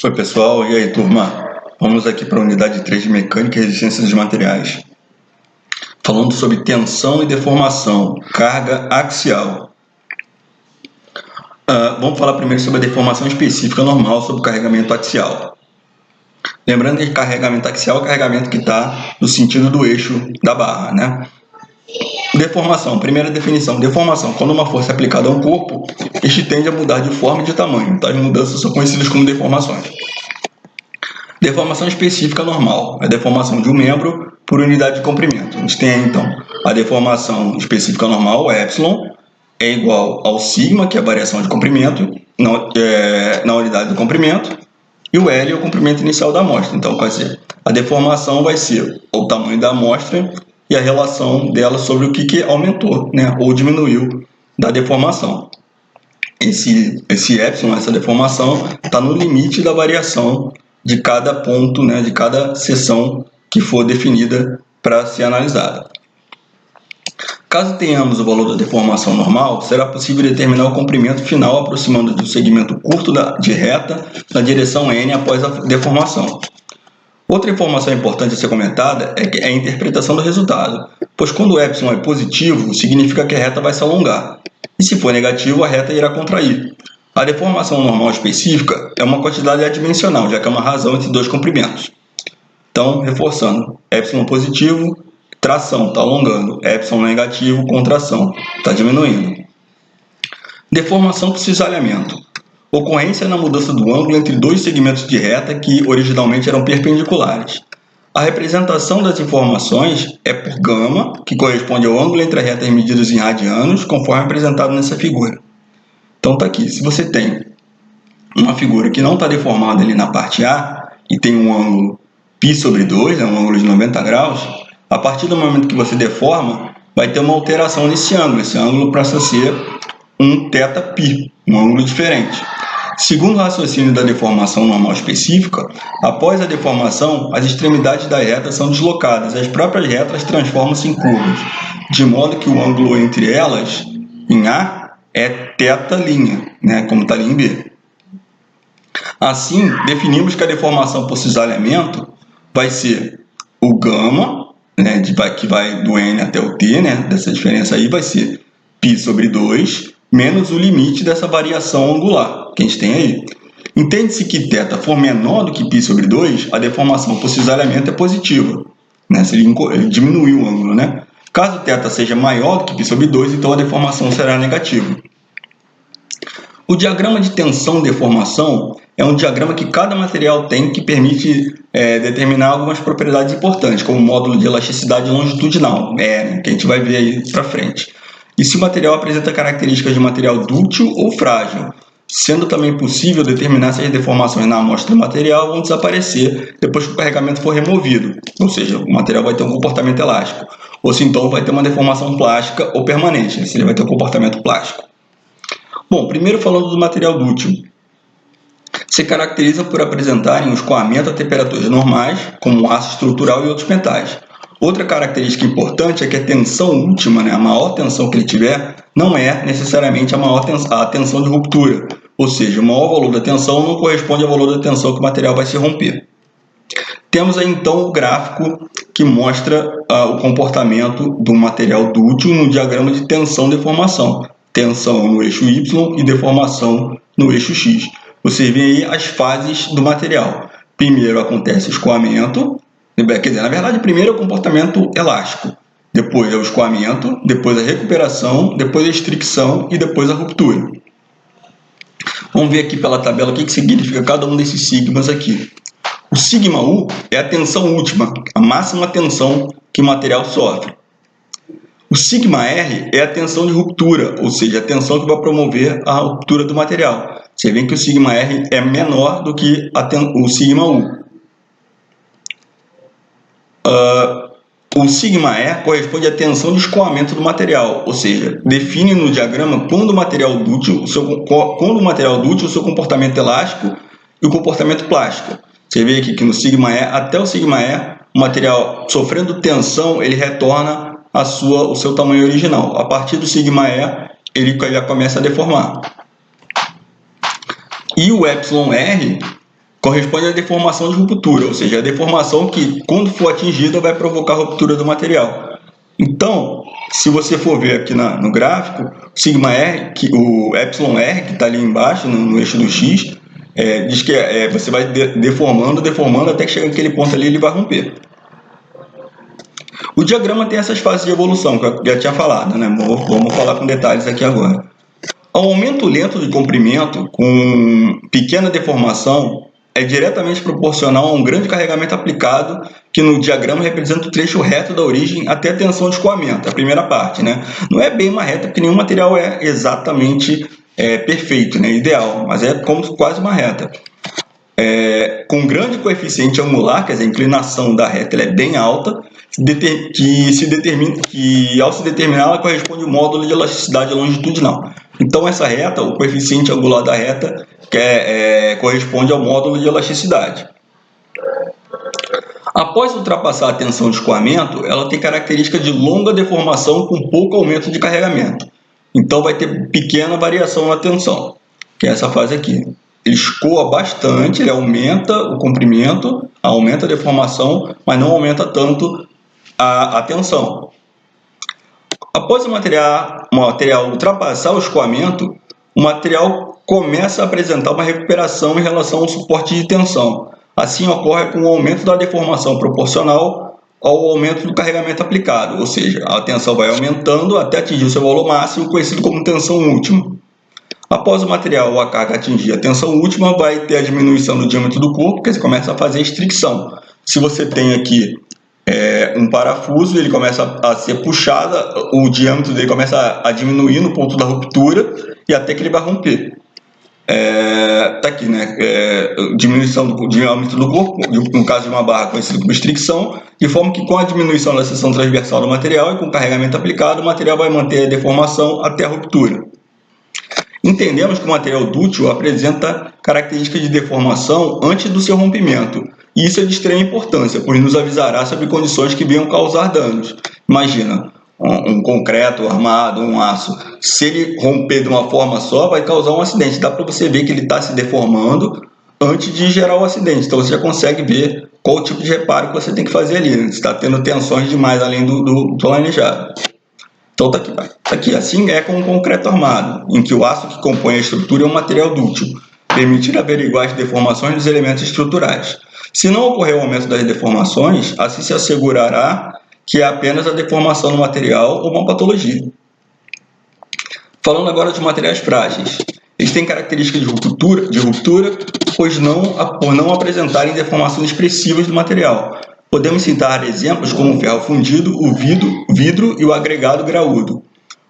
Oi pessoal, e aí turma? Vamos aqui para a unidade 3 de Mecânica e Resistência dos Materiais. Falando sobre tensão e deformação, carga axial. Vamos falar primeiro sobre a deformação específica normal sobre o carregamento axial. Lembrando que carregamento axial é o carregamento que está no sentido do eixo da barra, né? Deformação, primeira definição. Deformação, quando uma força é aplicada a um corpo, este tende a mudar de forma e de tamanho. Tais mudanças são conhecidas como deformações. Deformação específica normal, a deformação de um membro por unidade de comprimento. A gente tem então a deformação específica normal, o epsilon, é igual ao sigma, que é a variação de comprimento na unidade do comprimento, e o L é o comprimento inicial da amostra. Então, a deformação vai ser o tamanho da amostra e a relação dela sobre o que aumentou, né, ou diminuiu da deformação. Esse epsilon, essa deformação, está no limite da variação de cada ponto, né, de cada seção que for definida para ser analisada. Caso tenhamos o valor da deformação normal, será possível determinar o comprimento final aproximando do segmento curto de reta na direção n após a deformação. Outra informação importante a ser comentada é a interpretação do resultado, pois quando o epsilon é positivo, significa que a reta vai se alongar, e se for negativo, a reta irá contrair. A deformação normal específica é uma quantidade adimensional, já que é uma razão entre dois comprimentos. Então, reforçando, epsilon positivo, tração, está alongando, epsilon negativo, contração, está diminuindo. Deformação por cisalhamento. Ocorrência na mudança do ângulo entre dois segmentos de reta que originalmente eram perpendiculares. A representação das informações é por gama, que corresponde ao ângulo entre as retas medidas em radianos, conforme apresentado nessa figura. Então está aqui, se você tem uma figura que não está deformada ali na parte A e tem um ângulo π sobre 2, um ângulo de 90 graus, a partir do momento que você deforma, vai ter uma alteração nesse ângulo. Esse ângulo passa a ser um θπ, um ângulo diferente. Segundo o raciocínio da deformação normal específica, após a deformação, as extremidades da reta são deslocadas, as próprias retas transformam-se em curvas, de modo que o ângulo entre elas, em A, é θ', né, como está ali em B. Assim, definimos que a deformação por cisalhamento vai ser o gama, né, que vai do N até o T, né, dessa diferença aí, vai ser π sobre 2, menos o limite dessa variação angular que a gente tem aí. Entende-se que θ for menor do que π sobre 2, a deformação por cisalhamento é positiva, né, se ele diminuiu o ângulo, né? Caso θ seja maior do que π sobre 2, então a deformação será negativa. O diagrama de tensão-deformação é um diagrama que cada material tem que permite determinar algumas propriedades importantes, como o módulo de elasticidade longitudinal, que a gente vai ver aí para frente. E se o material apresenta características de material dúctil ou frágil, sendo também possível determinar se as deformações na amostra do material vão desaparecer depois que o carregamento for removido, ou seja, o material vai ter um comportamento elástico, ou se então vai ter uma deformação plástica ou permanente, se ele vai ter um comportamento plástico. Bom, primeiro falando do material dútil. Se caracteriza por apresentarem um escoamento a temperaturas normais, como o aço estrutural e outros metais. Outra característica importante é que a tensão última, né, a maior tensão que ele tiver, não é necessariamente a tensão de ruptura, ou seja, o maior valor da tensão não corresponde ao valor da tensão que o material vai se romper. Temos aí então o gráfico que mostra o comportamento do material dútil no diagrama de tensão-deformação. Tensão no eixo Y e deformação no eixo X. Você vê aí as fases do material. Primeiro acontece o escoamento, quer dizer, na verdade, primeiro é o comportamento elástico, depois é o escoamento, depois a recuperação, depois a estricção e depois a ruptura. Vamos ver aqui pela tabela o que significa cada um desses sigmas aqui. O sigma U é a tensão última, a máxima tensão que o material sofre. O sigma R é a tensão de ruptura, ou seja, a tensão que vai promover a ruptura do material. Você vê que o sigma R é menor do que o sigma U. O sigma E corresponde à tensão de escoamento do material, ou seja, define no diagrama quando o material dútil, o seu comportamento elástico e o comportamento plástico. Você vê aqui que no sigma E, até o sigma E, o material sofrendo tensão, ele retorna o seu tamanho original. A partir do sigma E, ele já começa a deformar. E o epsilon R corresponde à deformação de ruptura, ou seja, a deformação que, quando for atingida, vai provocar a ruptura do material. Então, se você for ver aqui no gráfico, sigma R, o epsilon R, que está ali embaixo, no eixo do X, diz que você vai deformando até que chega naquele ponto ali e ele vai romper. O diagrama tem essas fases de evolução, que eu já tinha falado, né? Vamos falar com detalhes aqui agora. Ao aumento lento de comprimento, com pequena deformação, é diretamente proporcional a um grande carregamento aplicado, que no diagrama representa o trecho reto da origem até a tensão de escoamento, a primeira parte, né? Não é bem uma reta, porque nenhum material é exatamente perfeito, né? Ideal, mas é como quase uma reta. Com grande coeficiente angular, quer dizer, a inclinação da reta ela é bem alta, que ao se determinar ela corresponde ao módulo de elasticidade longitudinal. Então essa reta, o coeficiente angular da reta, corresponde ao módulo de elasticidade. Após ultrapassar a tensão de escoamento, ela tem característica de longa deformação com pouco aumento de carregamento. Então vai ter pequena variação na tensão, que é essa fase aqui. Ele escoa bastante, ele aumenta o comprimento, aumenta a deformação, mas não aumenta tanto a tensão. Após o material ultrapassar o escoamento, o material começa a apresentar uma recuperação em relação ao suporte de tensão. Assim ocorre com o aumento da deformação proporcional ao aumento do carregamento aplicado, ou seja, a tensão vai aumentando até atingir o seu valor máximo, conhecido como tensão última. Após o material ou a carga atingir a tensão última, vai ter a diminuição do diâmetro do corpo, que você começa a fazer a estricção. Se você tem aqui um parafuso, ele começa a ser puxado, o diâmetro dele começa a diminuir no ponto da ruptura e até que ele vai romper. Tá aqui, né? Diminuição do diâmetro do corpo, no caso de uma barra conhecida como estricção, de forma que com a diminuição da seção transversal do material e com o carregamento aplicado, o material vai manter a deformação até a ruptura. Entendemos que o material dúctil apresenta características de deformação antes do seu rompimento, e isso é de extrema importância, pois nos avisará sobre condições que venham causar danos. Imagina, um concreto armado, um aço, se ele romper de uma forma só, vai causar um acidente. Dá para você ver que ele está se deformando antes de gerar o acidente, então você já consegue ver qual o tipo de reparo que você tem que fazer ali, né? Se está tendo tensões demais além do planejado. Então tá aqui, assim é com o concreto armado, em que o aço que compõe a estrutura é um material dúctil, permitir averiguar as deformações dos elementos estruturais. Se não ocorrer o aumento das deformações, assim se assegurará que é apenas a deformação do material ou uma patologia. Falando agora de materiais frágeis, eles têm características de ruptura, por não apresentarem deformações expressivas do material. Podemos citar exemplos como o ferro fundido, o vidro e o agregado graúdo.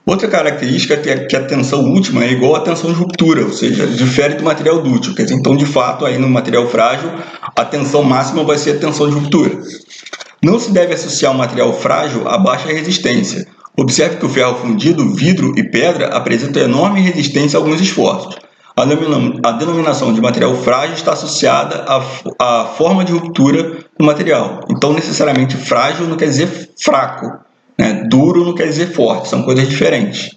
Outra característica é que a tensão última é igual à tensão de ruptura, ou seja, difere do material dúctil. Quer dizer, então, de fato, aí no material frágil, a tensão máxima vai ser a tensão de ruptura. Não se deve associar um material frágil a baixa resistência. Observe que o ferro fundido, vidro e pedra apresentam enorme resistência a alguns esforços. A denominação de material frágil está associada à forma de ruptura do material. Então, necessariamente, frágil não quer dizer fraco, né? Duro não quer dizer forte, são coisas diferentes.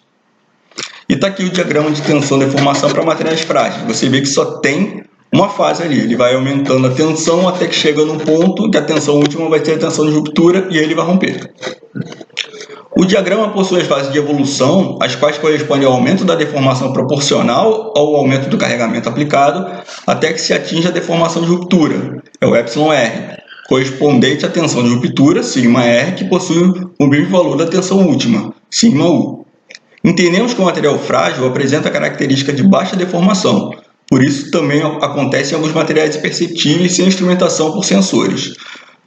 E está aqui o diagrama de tensão e deformação para materiais frágeis. Você vê que só tem uma fase ali, ele vai aumentando a tensão até que chega num ponto que a tensão última vai ser a tensão de ruptura e aí ele vai romper. O diagrama possui as fases de evolução, as quais correspondem ao aumento da deformação proporcional ao aumento do carregamento aplicado, até que se atinja a deformação de ruptura, é o epsilon R, correspondente à tensão de ruptura, sigma R, que possui o mesmo valor da tensão última, sigma U. Entendemos que o material frágil apresenta característica de baixa deformação, por isso também acontece em alguns materiais imperceptíveis sem instrumentação por sensores.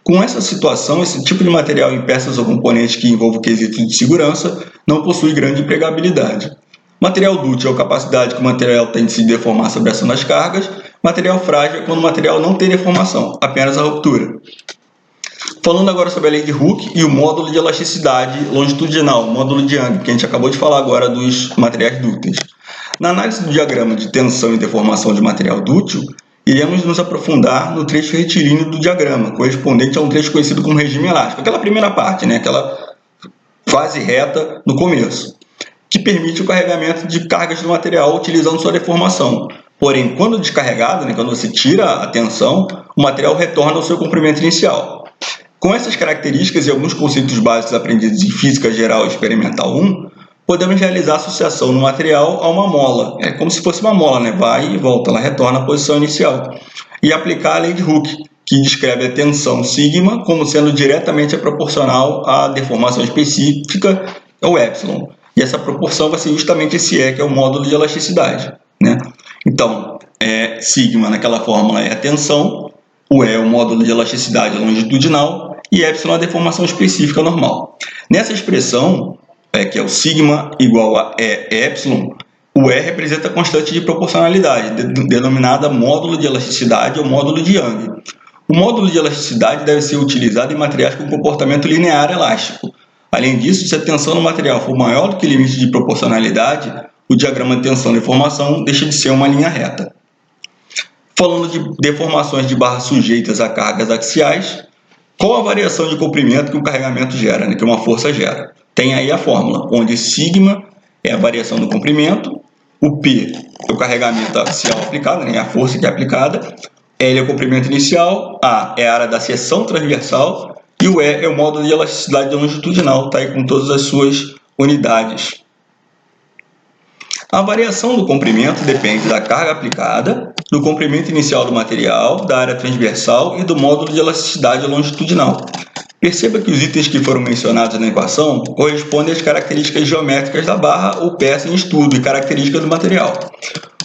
Com essa situação, esse tipo de material em peças ou componentes que envolvam quesitos de segurança não possui grande empregabilidade. Material dúctil é a capacidade que o material tem de se deformar sob a ação das cargas. Material frágil é quando o material não tem deformação, apenas a ruptura. Falando agora sobre a lei de Hooke e o módulo de elasticidade longitudinal, o módulo de Young, que a gente acabou de falar agora dos materiais dúcteis. Na análise do diagrama de tensão e deformação de material dúctil, iremos nos aprofundar no trecho retilíneo do diagrama, correspondente a um trecho conhecido como regime elástico. Aquela primeira parte, né? Aquela fase reta no começo, que permite o carregamento de cargas do material utilizando sua deformação. Porém, quando descarregado, quando você tira a tensão, o material retorna ao seu comprimento inicial. Com essas características e alguns conceitos básicos aprendidos em Física Geral Experimental 1, podemos realizar a associação no material a uma mola. É como se fosse uma mola, vai e volta, ela retorna à posição inicial. E aplicar a lei de Hooke, que descreve a tensão sigma como sendo diretamente proporcional à deformação específica, ou epsilon. E essa proporção vai ser justamente esse E, que é o módulo de elasticidade. Então, sigma naquela fórmula é a tensão, o E é o módulo de elasticidade longitudinal e epsilon é a deformação específica normal. Nessa expressão, que é o sigma igual a E epsilon, o E representa a constante de proporcionalidade, denominada módulo de elasticidade ou módulo de Young. O módulo de elasticidade deve ser utilizado em materiais com comportamento linear elástico. Além disso, se a tensão no material for maior do que o limite de proporcionalidade, o diagrama de tensão-deformação deixa de ser uma linha reta. Falando de deformações de barras sujeitas a cargas axiais, qual a variação de comprimento que o carregamento gera, que uma força gera? Tem aí a fórmula, onde sigma é a variação do comprimento, o P é o carregamento axial aplicado, a força que é aplicada, L é o comprimento inicial, A é a área da seção transversal e o E é o módulo de elasticidade longitudinal, está aí com todas as suas unidades. A variação do comprimento depende da carga aplicada, do comprimento inicial do material, da área transversal e do módulo de elasticidade longitudinal. Perceba que os itens que foram mencionados na equação correspondem às características geométricas da barra ou peça em estudo e características do material.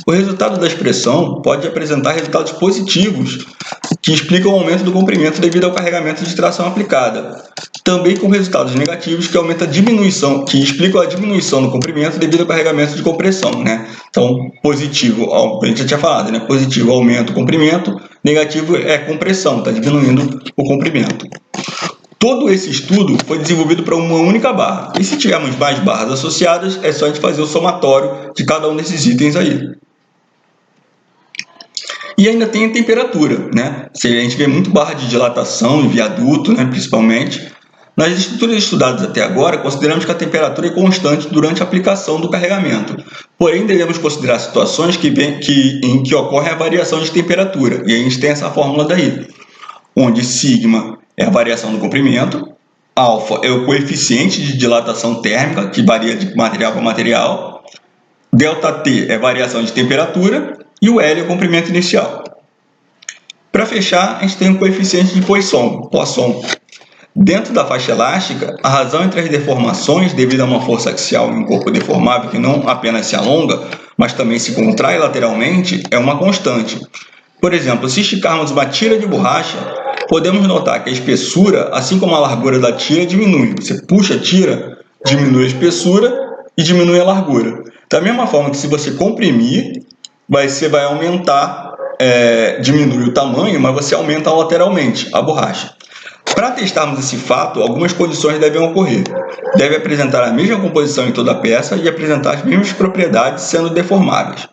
O resultado da expressão pode apresentar resultados positivos que explicam o aumento do comprimento devido ao carregamento de tração aplicada. Também com resultados negativos que explicam a diminuição do comprimento devido ao carregamento de compressão. Então, positivo, a gente já tinha falado, positivo aumenta o comprimento, negativo é compressão, está diminuindo o comprimento. Todo esse estudo foi desenvolvido para uma única barra. E se tivermos mais barras associadas, é só a gente fazer o somatório de cada um desses itens aí. E ainda tem a temperatura, A gente vê muito barra de dilatação em viaduto, principalmente. Nas estruturas estudadas até agora, consideramos que a temperatura é constante durante a aplicação do carregamento. Porém, devemos considerar situações em que ocorre a variação de temperatura. E a gente tem essa fórmula daí, onde sigma é a variação do comprimento, alfa é o coeficiente de dilatação térmica, que varia de material para material, delta T é a variação de temperatura e o L é o comprimento inicial. Para fechar, a gente tem o coeficiente de Poisson. Dentro da faixa elástica, a razão entre as deformações devido a uma força axial em um corpo deformável que não apenas se alonga, mas também se contrai lateralmente, é uma constante. Por exemplo, se esticarmos uma tira de borracha, podemos notar que a espessura, assim como a largura da tira, diminui. Você puxa a tira, diminui a espessura e diminui a largura. Da mesma forma que se você comprimir, você vai aumentar, diminui o tamanho, mas você aumenta lateralmente a borracha. Para testarmos esse fato, algumas condições devem ocorrer. Deve apresentar a mesma composição em toda a peça e apresentar as mesmas propriedades sendo deformáveis.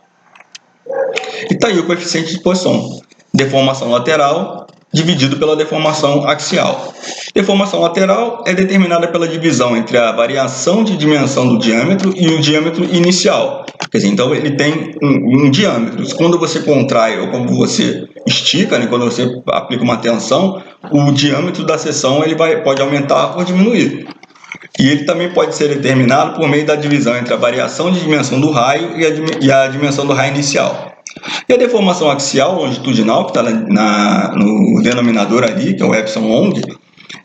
E está aí o coeficiente de Poisson. Deformação lateral dividido pela deformação axial. Deformação lateral é determinada pela divisão entre a variação de dimensão do diâmetro e o diâmetro inicial. Quer dizer, então ele tem um diâmetro. Quando você contrai ou quando você estica, quando você aplica uma tensão, o diâmetro da seção pode aumentar ou diminuir. E ele também pode ser determinado por meio da divisão entre a variação de dimensão do raio e a dimensão do raio inicial. E a deformação axial longitudinal, que está no denominador ali, que é o epsilon long,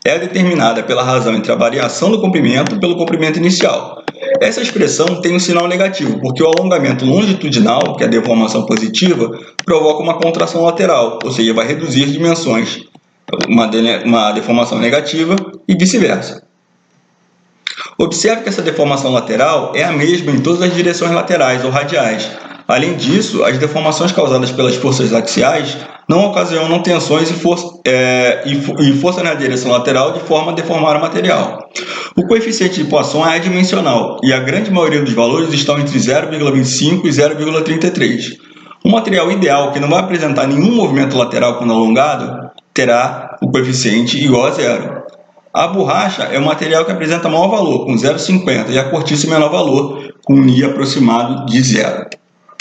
é determinada pela razão entre a variação do comprimento pelo comprimento inicial. Essa expressão tem um sinal negativo, porque o alongamento longitudinal, que é a deformação positiva, provoca uma contração lateral, ou seja, vai reduzir as dimensões, uma deformação negativa e vice-versa. Observe que essa deformação lateral é a mesma em todas as direções laterais ou radiais. Além disso, as deformações causadas pelas forças axiais não ocasionam tensões e força na direção lateral de forma a deformar o material. O coeficiente de Poisson é adimensional e a grande maioria dos valores estão entre 0,25 e 0,33. Um material ideal que não vai apresentar nenhum movimento lateral quando alongado terá o coeficiente igual a zero. A borracha é o material que apresenta maior valor, com 0,50, e a cortiça menor valor, com um I aproximado de zero.